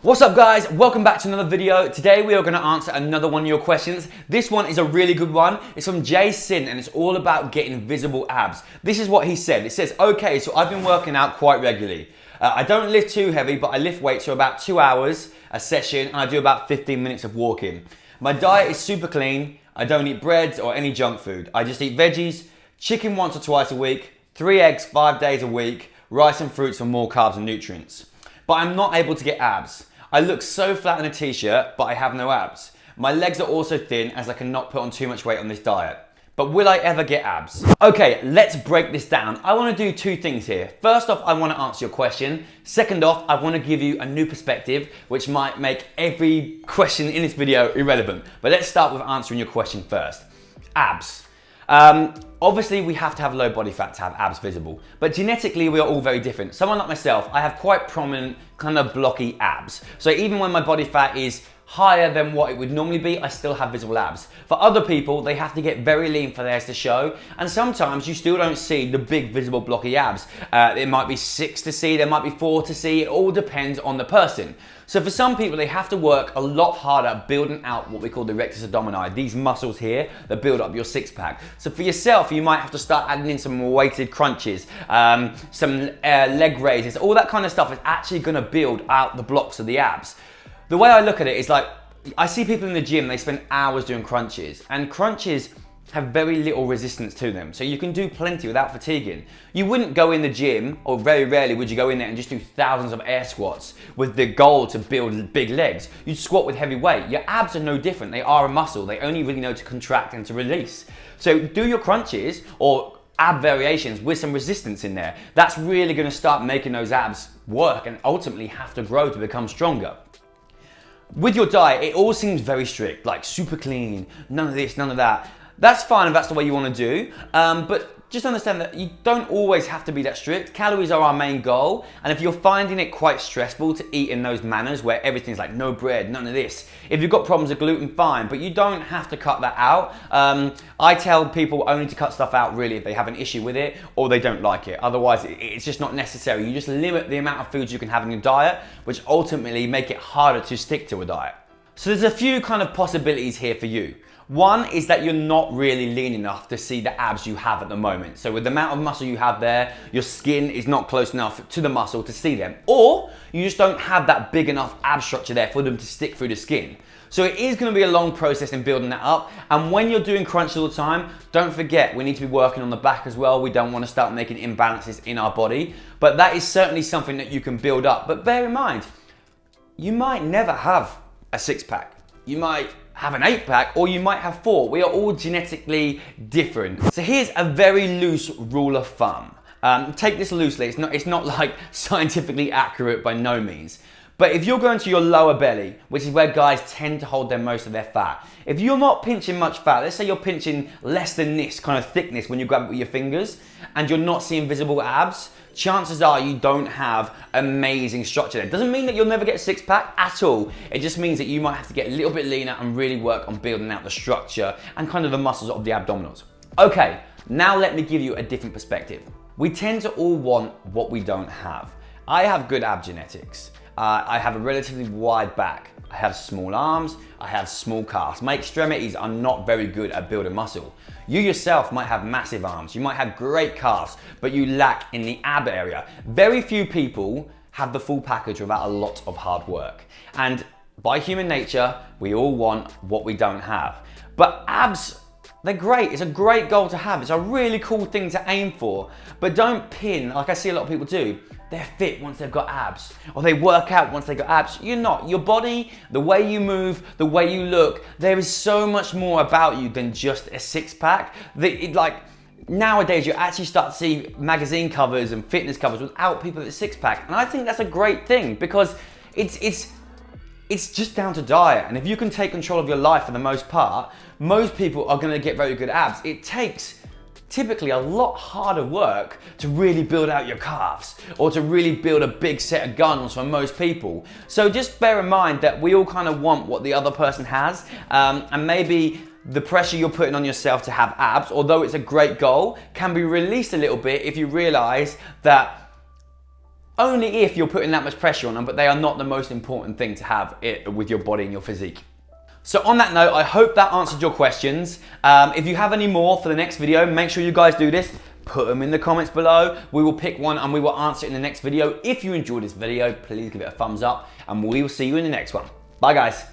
What's up guys, welcome back to another video. Today we are going to answer another one of your questions. This one is a really good one. It's from Jay Sin and it's all about getting visible abs. This is what he said. It says, okay, so I've been working out quite regularly. I don't lift too heavy, but I lift weights for about 2 hours a session and I do about 15 minutes of walking. My diet is super clean. I don't eat breads or any junk food. I just eat veggies, chicken once or twice a week, 3 eggs 5 days a week, rice and fruits for more carbs and nutrients. But I'm not able to get abs. I look so flat in a t-shirt, but I have no abs. My legs are also thin as I cannot put on too much weight on this diet. But will I ever get abs? Okay, let's break this down. I want to do two things here. First off, I want to answer your question. Second off, I want to give you a new perspective, which might make every question in this video irrelevant. But let's start with answering your question first. Abs. Obviously we have to have low body fat to have abs visible, but genetically we are all very different. Someone like myself, I have quite prominent kind of blocky abs. So even when my body fat is higher than what it would normally be, I still have visible abs. For other people, they have to get very lean for theirs to show, and sometimes you still don't see the big visible blocky abs. It might be 6 to see, there might be 4 to see, it all depends on the person. So for some people, they have to work a lot harder at building out what we call the rectus abdomini, these muscles here that build up your six pack. So for yourself, you might have to start adding in some more weighted crunches, some leg raises, all that kind of stuff is actually gonna build out the blocks of the abs. The way I look at it is like, I see people in the gym, they spend hours doing crunches, and crunches have very little resistance to them. So you can do plenty without fatiguing. You wouldn't go in the gym, or very rarely would you go in there and just do thousands of air squats with the goal to build big legs. You'd squat with heavy weight. Your abs are no different. They are a muscle. They only really know to contract and to release. So do your crunches or ab variations with some resistance in there. That's really gonna start making those abs work and ultimately have to grow to become stronger. With your diet, it all seems very strict, like super clean, none of this, none of that. That's fine if that's the way you want to do, but just understand that you don't always have to be that strict. Calories are our main goal, and if you're finding it quite stressful to eat in those manners where everything's like no bread, none of this, if you've got problems with gluten, fine, but you don't have to cut that out. I tell people only to cut stuff out really if they have an issue with it or they don't like it. Otherwise, it's just not necessary. You just limit the amount of foods you can have in your diet, which ultimately make it harder to stick to a diet. So there's a few kind of possibilities here for you. One is that you're not really lean enough to see the abs you have at the moment. So with the amount of muscle you have there, your skin is not close enough to the muscle to see them. Or you just don't have that big enough ab structure there for them to stick through the skin. So it is going to be a long process in building that up. And when you're doing crunches all the time, don't forget, we need to be working on the back as well. We don't want to start making imbalances in our body. But that is certainly something that you can build up. But bear in mind, you might never have a six-pack. You might have an 8-pack or you might have 4. We are all genetically different. So here's a very loose rule of thumb. Take this loosely, it's not like scientifically accurate by no means. But if you're going to your lower belly, which is where guys tend to hold most of their fat, if you're not pinching much fat, let's say you're pinching less than this kind of thickness when you grab it with your fingers, and you're not seeing visible abs, chances are you don't have amazing structure there. It doesn't mean that you'll never get a six-pack at all. It just means that you might have to get a little bit leaner and really work on building out the structure and kind of the muscles of the abdominals. Okay, now let me give you a different perspective. We tend to all want what we don't have. I have good ab genetics. I have a relatively wide back. I have small arms, I have small calves. My extremities are not very good at building muscle. You yourself might have massive arms, you might have great calves, but you lack in the ab area. Very few people have the full package without a lot of hard work. And by human nature, we all want what we don't have. But abs, they're great. It's a great goal to have. It's a really cool thing to aim for. But don't pin, like I see a lot of people do, they're fit once they've got abs, or they work out once they've got abs. You're not. Your body, the way you move, the way you look, there is so much more about you than just a six-pack. Like nowadays, you actually start to see magazine covers and fitness covers without people with a six-pack, and I think that's a great thing because it's just down to diet. And if you can take control of your life for the most part, most people are going to get very good abs. It takes typically a lot harder work to really build out your calves or to really build a big set of guns for most people. So just bear in mind that we all kind of want what the other person has, and maybe the pressure you're putting on yourself to have abs, although it's a great goal, can be released a little bit if you realize that only if you're putting that much pressure on them, but they are not the most important thing to have it with your body and your physique. So on that note, I hope that answered your questions. If you have any more for the next video, make sure you guys do this. Put them in the comments below. We will pick one and we will answer it in the next video. If you enjoyed this video, please give it a thumbs up and we will see you in the next one. Bye guys.